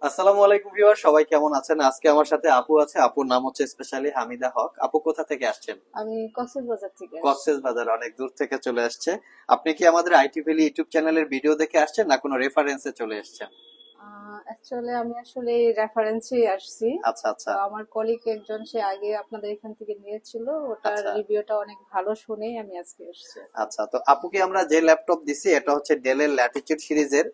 আসসালামু আলাইকুম ভিউয়ার, সবাই কেমন আছেন? আজকে আমার সাথে আপু আছে। আপুর নাম হচ্ছে স্পেশালি হামিদা হক। আপু কোথা থেকে আসছেন? আমি কক্সবাজার থেকে আসছি। কক্সেস বাজার, অনেক দূর থেকে চলে আসছে। আপনি কি আমাদের আইটি ভ্যালি ইউটিউব চ্যানেলের ভিডিও দেখে আসছেন না কোনো রেফারেন্সে চলে আসছেন? অ্যাকচুয়ালি আমি আসলে রেফারেন্সে আসছি। আচ্ছা তো আচ্ছা। আমার কলিগ একজন সে আগে আপনাদের এখান থেকে নিয়েছিল, ওটার আচ্ছা রিভিউটা অনেক ভালো শুনেই আমি আজকে আসছি। আচ্ছা, তো আপুকে আমরা যে ল্যাপটপ দিছি এটা হচ্ছে ডেলের ল্যাটিটিউড সিরিজের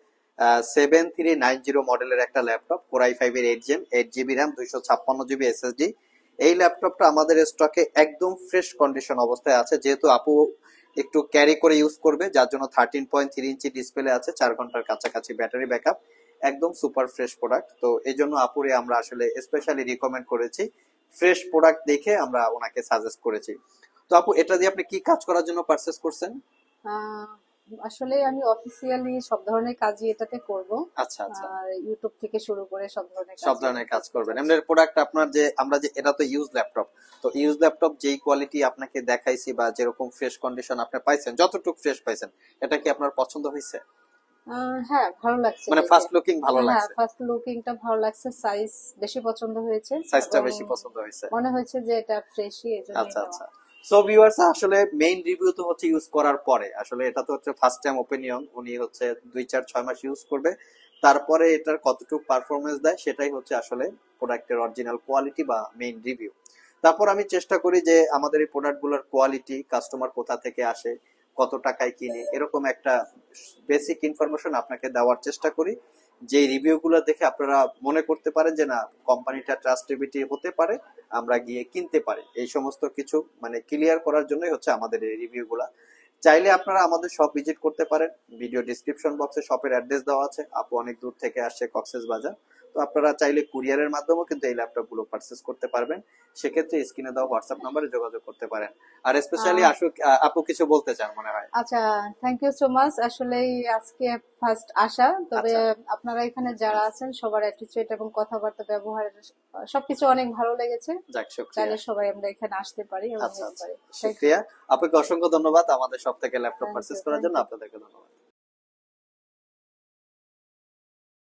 7390 মডেলের একটা ল্যাপটপ, কোর i5 এর 8 gen, 8 GB RAM, 256 GB SSD. এই ল্যাপটপটা আমাদের স্টকে একদম ফ্রেশ কন্ডিশন অবস্থায় আছে, যেহেতু আপু একটু ক্যারি করে ইউজ করবে, যার জন্য 13.3 ইঞ্চি ডিসপ্লে আছে, 4 ঘন্টার কাছাকাছি ব্যাটারি ব্যাকআপ। একদম সুপার ফ্রেশ প্রোডাক্ট। তো এই জন্য আপুরে আমরা আসলে স্পেশালি রিকমেন্ড করেছি, ফ্রেশ প্রোডাক্ট দেখে আমরা ওনাকে সাজেস্ট করেছি। তো আপু, এটা দিয়ে আপনি কি কাজ করার জন্য পারচেজ করছেন? আহ, আসলে আমি অফিসিয়ালি সব ধরনের কাজই এটাতে করব। আচ্ছা আচ্ছা। আর ইউটিউব থেকে শুরু করে সব ধরনের সব কাজই আমি ধরনের কাজ করতে করবেন চাচ্ছি। এমনি প্রোডাক্ট আপনার, যে আমরা যে এটা তো ইউজ ল্যাপটপ, তো ইউজ ল্যাপটপ যেই কোয়ালিটি আপনাকে দেখাইছি বা যেরকম ফ্রেশ কন্ডিশন আপনি পাইছেন, যতটুকু ফ্রেশ পাইছেন, এটা কি আপনার পছন্দ হয়েছে? হ্যাঁ, ভালো লাগছে মানে দেখে। ফার্স্ট লুকিং ভালো হ্যাঁ, লাগছে? ফার্স্ট লুকিংটা ভালো লাগছে, সাইজ বেশি পছন্দ হয়েছে সাইজটা এবং বেশি পছন্দ হয়েছে? মনে হয়েছে যে এটা ফ্রেশই, এই জন্যই আচ্ছা নেওয়া। আচ্ছা। সো ভিউয়ার্স, আসলে মেইন রিভিউ তো হচ্ছে ইউজ করার পরে, আসলে এটা তো হচ্ছে ফার্স্ট টাইম ওপিনিয়ন। উনি হচ্ছে 2 4 6 মাস ইউজ করবে, তারপরে এটার কতটুকু পারফরমেন্স দেয় সেটাই হচ্ছে আসলে প্রোডাক্টের অরিজিনাল কোয়ালিটি বা মেইন রিভিউ। তারপর আমি চেষ্টা করি যে আমাদের এই প্রোডাক্টগুলোর কোয়ালিটি, কাস্টমার কোথা থেকে আসে, কত টাকায় কিনে, এরকম একটা বেসিক ইনফরমেশন আপনাকে দেওয়ার চেষ্টা করি, যে রিভিউ গুলো দেখে আপনারা মনে করতে পারেন যে না, কোম্পানিটা ট্রাস্টেবিলিটি হতে পারে, আমরা গিয়ে কিনতে পারি। এই সমস্ত কিছু মানে ক্লিয়ার করার জন্যই হচ্ছে আমাদের এই রিভিউ গুলা। চাইলে আপনারা আমাদের শপ ভিজিট করতে পারেন। ভিডিও ডিসক্রিপশন বক্সে শপের অ্যাড্রেস দেওয়া আছে। আপু অনেক দূর থেকে আসছে, কক্সেস বাজার। তো আপনারা চাইলে কুরিয়ারের মাধ্যমেও কিন্তু এই ল্যাপটপ গুলো পারচেস করতে পারবেন। সেক্ষেত্রে স্ক্রিনে দেওয়া হোয়াটসঅ্যাপ নাম্বারে যোগাযোগ করতে পারেন। আর স্পেশালি আহ, আসুক, আপু কিছু বলতে চান মনে হয়। আচ্ছা, থ্যাংক ইউ সো মাচ। আসলেই আজকে ফার্স্ট আসা, তবে আচ্ছা। আপনারা এখানে যারা আছেন সবার অ্যাটিটিউড এবং কথাবার্তা ব্যবহার সবকিছু অনেক ভালো লেগেছে। যাক, শুক্রিয়া। চাইলে সবাই আমরা এখানে আসতে পারি এবং আচ্ছা নিতে আচ্ছা, পারি। Thank you. শুক্রিয়া। আপনাকে অসংখ্য ধন্যবাদ আমাদের সব থেকে ল্যাপটপ থ্যাংক পারচেস ইউ, করার থ্যাংক জন্য। ইউ। আপনাদেরকে ধন্যবাদ।